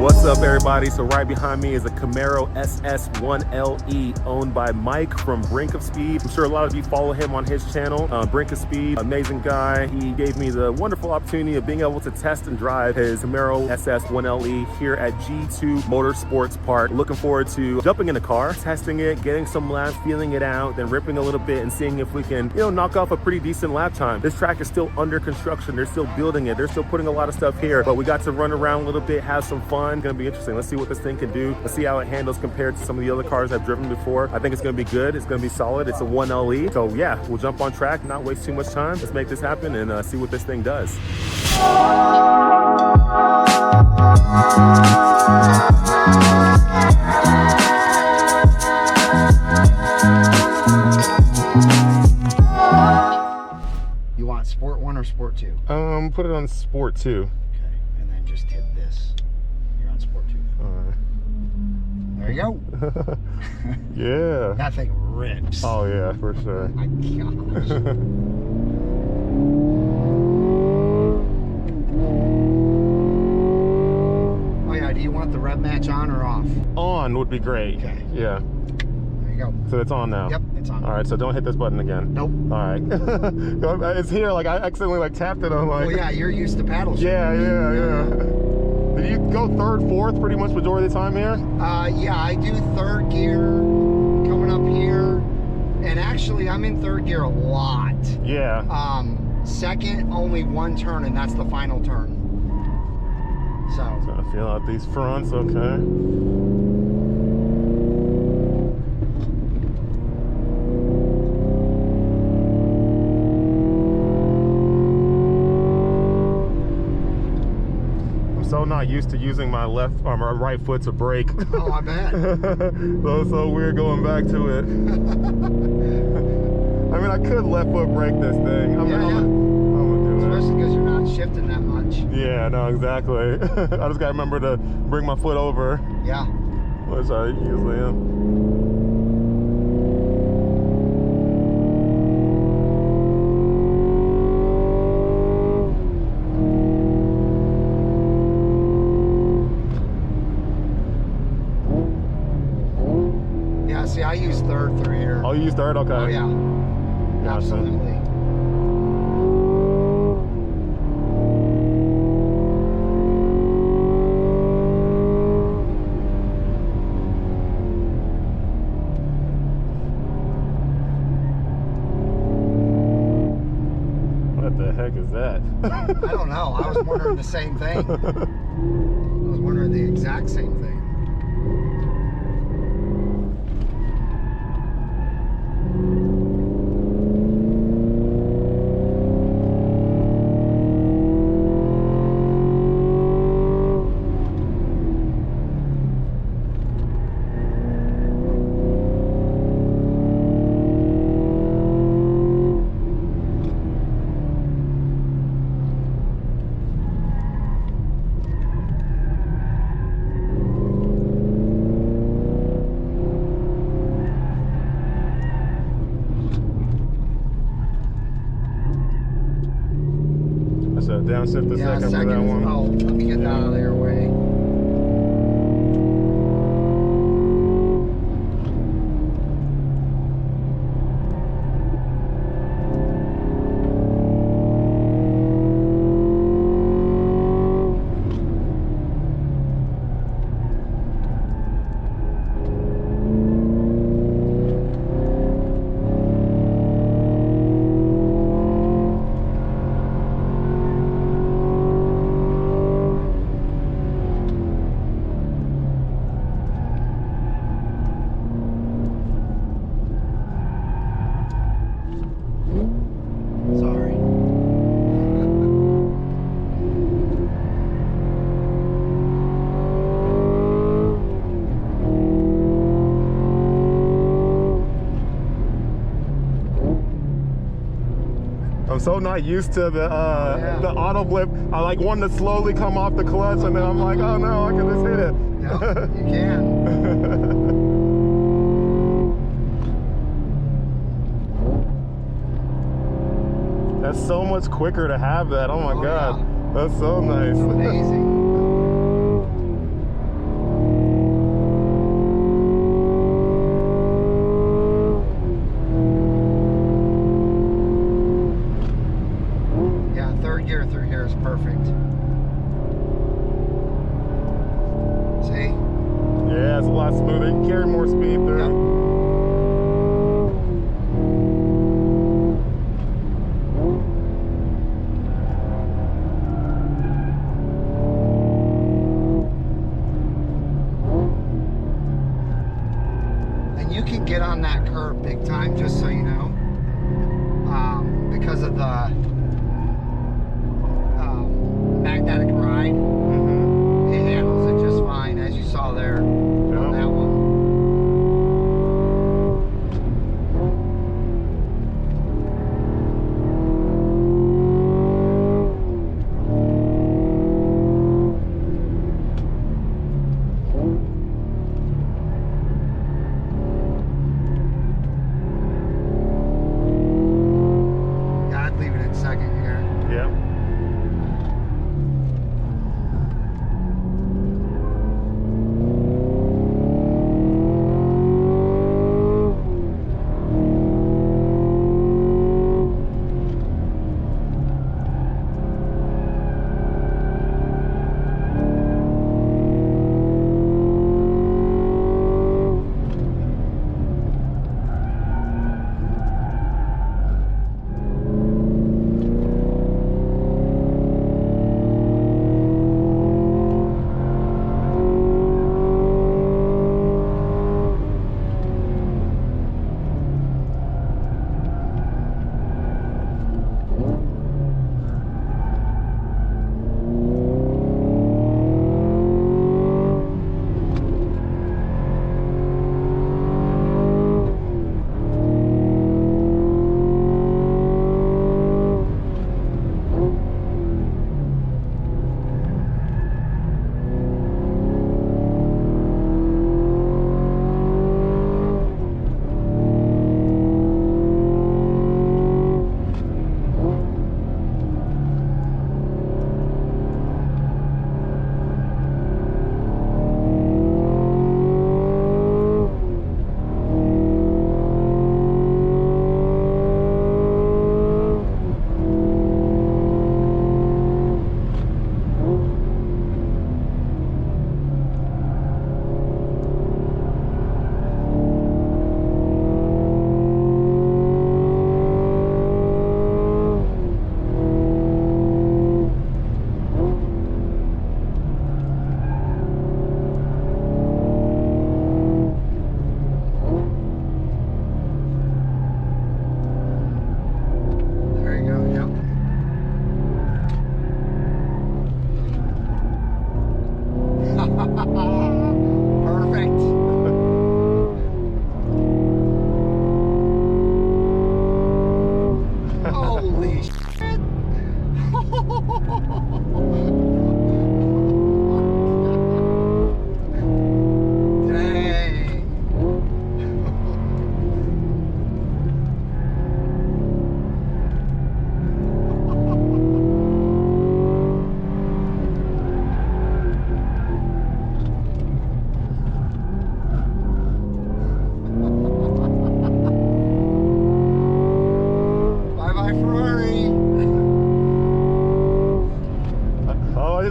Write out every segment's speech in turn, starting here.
What's up, everybody? So right behind me is a Camaro SS 1LE owned by Mike from Brink of Speed. I'm sure a lot of you follow him on his channel, Brink of Speed. Amazing guy. He gave me the wonderful opportunity of being able to test and drive his Camaro SS 1LE here at G2 Motorsports Park. Looking forward to jumping in the car, testing it, getting some laps, feeling it out, then ripping a little bit and seeing if we can, knock off a pretty decent lap time. This track is still under construction. They're still building it. They're still putting a lot of stuff here, but we got to run around a little bit, have some fun. Gonna be interesting. Let's see what this thing can do. Let's see how it handles compared to some of the other cars I've driven before. I think it's gonna be good. It's gonna be solid. It's a 1LE. So yeah, we'll jump on track, not waste too much time. Let's make this happen and see what this thing does. You want Sport 1 or Sport 2? Put it on Sport 2. Okay, and then just hit this. You're on Sport 2. Alright. There you go. Yeah. That thing rips. Oh yeah, for sure. My gosh. Oh yeah, do you want the rev match on or off? On would be great. Okay. Yeah. There you go. So it's on now? Yep, it's on. Alright, so don't hit this button again. Nope. Alright. It's here, like I accidentally tapped it. I'm like... Well, yeah, you're used to paddle shifting. Yeah. Did you go third, fourth pretty much majority of the time here? Yeah, I do third gear coming up here. And actually, I'm in third gear a lot. Yeah. Second, only one turn, and that's the final turn. So I feel out these fronts, okay. So not used to using my left or my right foot to brake. Oh, I bet. So it's so weird going back to it. I mean, I could left foot brake this thing. I'm gonna do it. Especially because you're not shifting that much. Yeah, no, exactly. I just gotta remember to bring my foot over. Yeah. Which I usually am. See, I use third through here. Oh, you use third? Okay. Oh, yeah. Gotcha. Absolutely. What the heck is that? I don't know. I was wondering the same thing. I was wondering the exact same thing. Downshift a second for that one. Oh, let me get that out of their way. I'm so not used to the auto flip. I like want to slowly come off the clutch, and then I'm like, oh no, I can just hit it. Yep, you can. That's so much quicker to have that. Oh my god, that's so nice. Yeah. It's amazing. That's so nice. It's amazing. Oh my god, that's so nice. It's amazing. lot smoother. You can carry more speed through. Yep. You can get on that curb big time, just so you know, because of the magnetic ride. Mm-hmm. It handles it just fine, as you saw there on that one.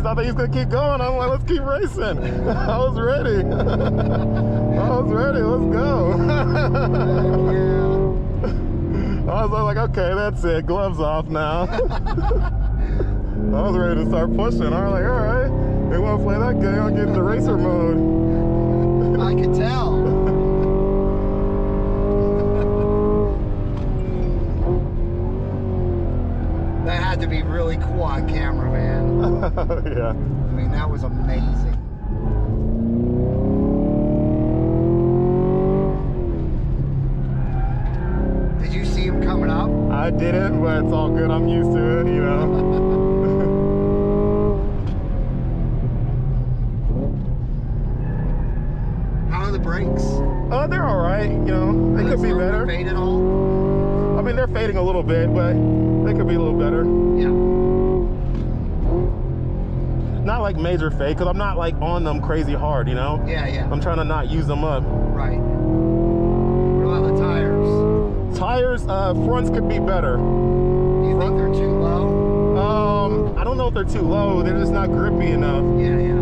I thought he was gonna keep going. I'm like, let's keep racing. I was ready. I was ready. Let's go. I was like, okay, that's it. Gloves off now. I was ready to start pushing. I was like, all right, they want to play that game. I'll get into racer mode. I could tell. That had to be really cool on camera, man. Yeah. I mean, that was amazing. Did you see him coming up? I didn't, but it's all good. I'm used to it, you know. How are the brakes? They're all right. You know, they could be better. Fade at all? I mean, they're fading a little bit, but they could be a little better. Yeah. Not like major fade, because I'm not like on them crazy hard, you know? Yeah, yeah. I'm trying to not use them up. Right. What about the tires? Tires, fronts could be better. Do you think they're too low? I don't know if they're too low. They're just not grippy enough. Yeah, yeah.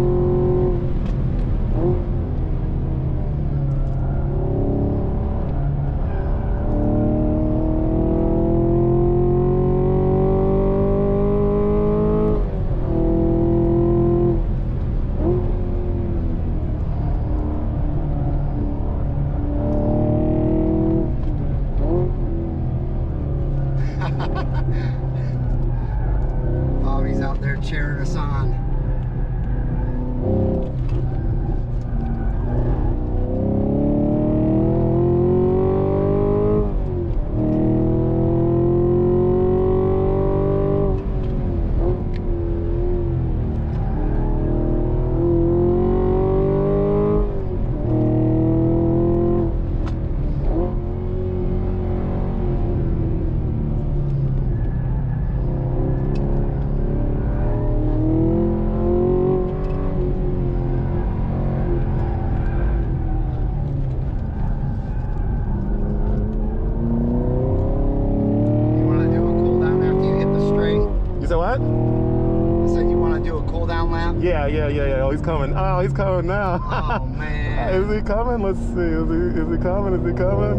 Oh, he's coming. Oh, he's coming now. Oh man. Is he coming? Let's see. Is he coming? Is he coming?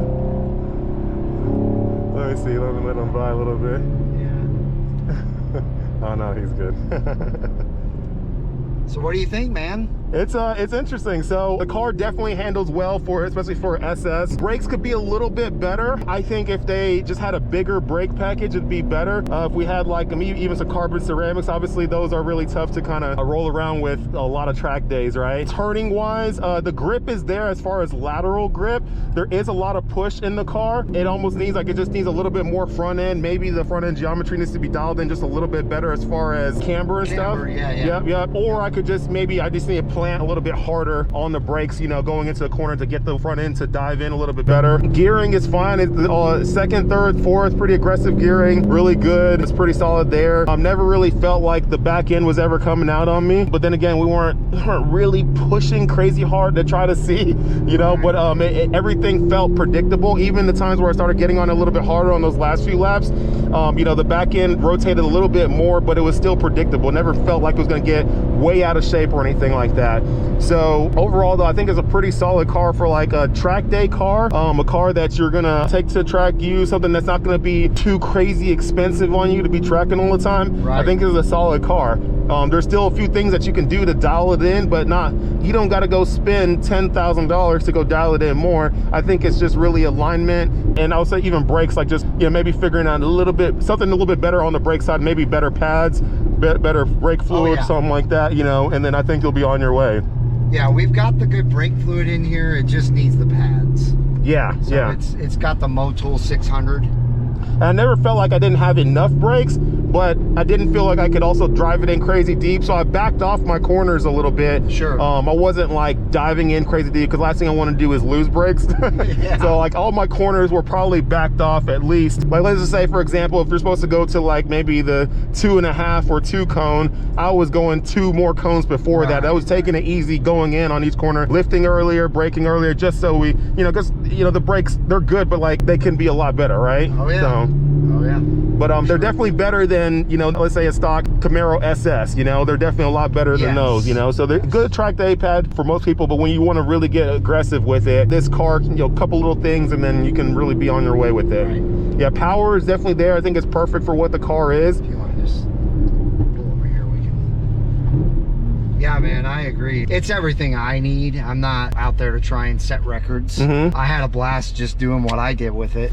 Let me see. Let him by a little bit. Yeah. Oh no, he's good. So what do you think, man? It's interesting. So the car definitely handles well for, especially for SS. Brakes could be a little bit better. I think if they just had a bigger brake package, it'd be better. If we had like even some carbon ceramics, obviously those are really tough to kind of roll around with a lot of track days, right? Turning wise, the grip is there as far as lateral grip. There is a lot of push in the car. It almost needs like, it just needs a little bit more front end. Maybe the front end geometry needs to be dialed in just a little bit better as far as camber and stuff. Yeah. Yep. Or I could just, maybe I just need to plant a little bit harder on the brakes, you know, going into the corner to get the front end to dive in a little bit better. Gearing is fine. It's second, third, fourth, pretty aggressive gearing, really good. It's pretty solid there. Never really felt like the back end was ever coming out on me, but then again, we weren't really pushing crazy hard to try to see, you know, but everything felt predictable. Even the times where I started getting on a little bit harder on those last few laps, you know, the back end rotated a little bit more, but it was still predictable. Never felt like it was going to get way out of shape or anything like that. So overall though, I think it's a pretty solid car for like a track day car, a car that you're gonna take to track, use something that's not gonna be too crazy expensive on you to be tracking all the time. Right. I think it's a solid car. There's still a few things that you can do to dial it in, but you don't got to go spend $10,000 to go dial it in more. I think it's just really alignment, and I would say even brakes, like just, you know, maybe figuring out something a little bit better on the brake side, maybe better pads, better brake fluid, something like that, you know, and then I think you'll be on your way. Yeah, we've got the good brake fluid in here. It just needs the pads. Yeah, so it's got the Motul 600. I never felt like I didn't have enough brakes, but I didn't feel like I could also drive it in crazy deep, so I backed off my corners a little bit. Sure. I wasn't like diving in crazy deep, because last thing I want to do is lose brakes. Yeah. So like all my corners were probably backed off at least. Like let's just say, for example, if you're supposed to go to like maybe the 2.5 or 2 cone, I was going 2 more cones before that. I was taking it easy going in on each corner, lifting earlier, braking earlier, just so we, you know, because, you know, the brakes, they're good, but like they can be a lot better, right? Oh yeah. So, oh yeah. But they're definitely better than, you know, let's say a stock Camaro SS, you know, they're definitely a lot better than those, you know. So they're good track day pad for most people, but when you want to really get aggressive with it, this car, you know, a couple little things and then you can really be on your way with it. Right. Yeah, power is definitely there. I think it's perfect for what the car is. If you want to just pull over here, we can. Yeah, man, I agree. It's everything I need. I'm not out there to try and set records. I had a blast just doing what I did with it.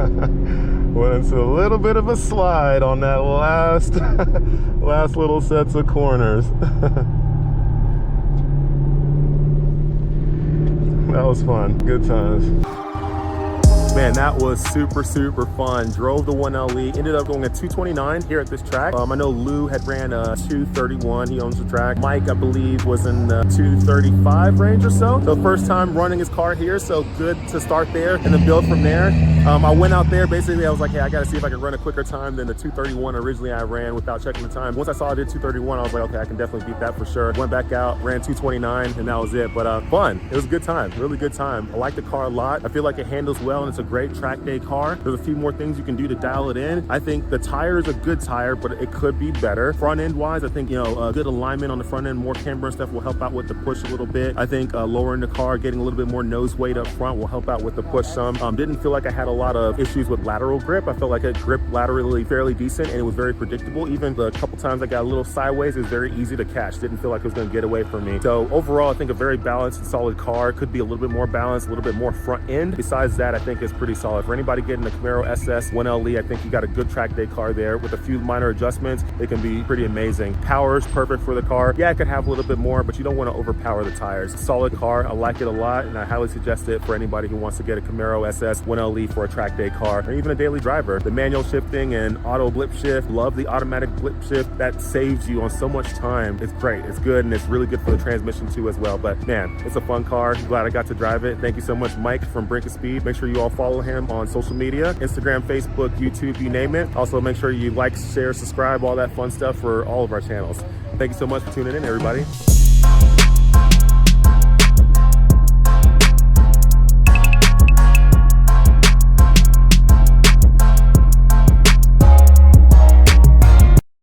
Went into a little bit of a slide on that last last little sets of corners. That was fun. Good times. Man, that was super fun. Drove the 1LE, ended up going at 229 here at this track. I know Lou had ran a 231, he owns the track. Mike, I believe, was in the 235 range or so. So first time running his car here, so good to start there and then build from there. I went out there, basically I was like, hey, I gotta see if I can run a quicker time than the 231 originally I ran without checking the time. Once I saw I did 231, I was like, okay, I can definitely beat that for sure. Went back out, ran 229, and that was it. But fun, it was a good time, really good time. I like the car a lot. I feel like it handles well and it's a great track day car. There's a few more things you can do to dial it in. I think the tire is a good tire, but it could be better. Front end wise, I think, you know, good alignment on the front end, more camber and stuff will help out with the push a little bit. I think lowering the car, getting a little bit more nose weight up front will help out with the push some. Didn't feel like I had a lot of issues with lateral grip. I felt like it gripped laterally fairly decent and it was very predictable. Even the couple times I got a little sideways, it was very easy to catch. Didn't feel like it was going to get away from me. So overall, I think a very balanced and solid car. Could be a little bit more balanced, a little bit more front end. Besides that, I think it's pretty solid. For anybody getting the Camaro SS 1LE, I think you got a good track day car there. With a few minor adjustments, it can be pretty amazing. Power is perfect for the car. Yeah, it could have a little bit more, but you don't want to overpower the tires. Solid car. I like it a lot, and I highly suggest it for anybody who wants to get a Camaro SS 1LE for a track day car, or even a daily driver. The manual shifting and auto blip shift, love the automatic blip shift. That saves you on so much time. It's great. It's good, and it's really good for the transmission too as well. But man, it's a fun car. Glad I got to drive it. Thank you so much, Mike from Brink of Speed. Make sure you all follow him on social media, Instagram, Facebook, YouTube, you name it. Also, make sure you like, share, subscribe, all that fun stuff for all of our channels. Thank you so much for tuning in, everybody.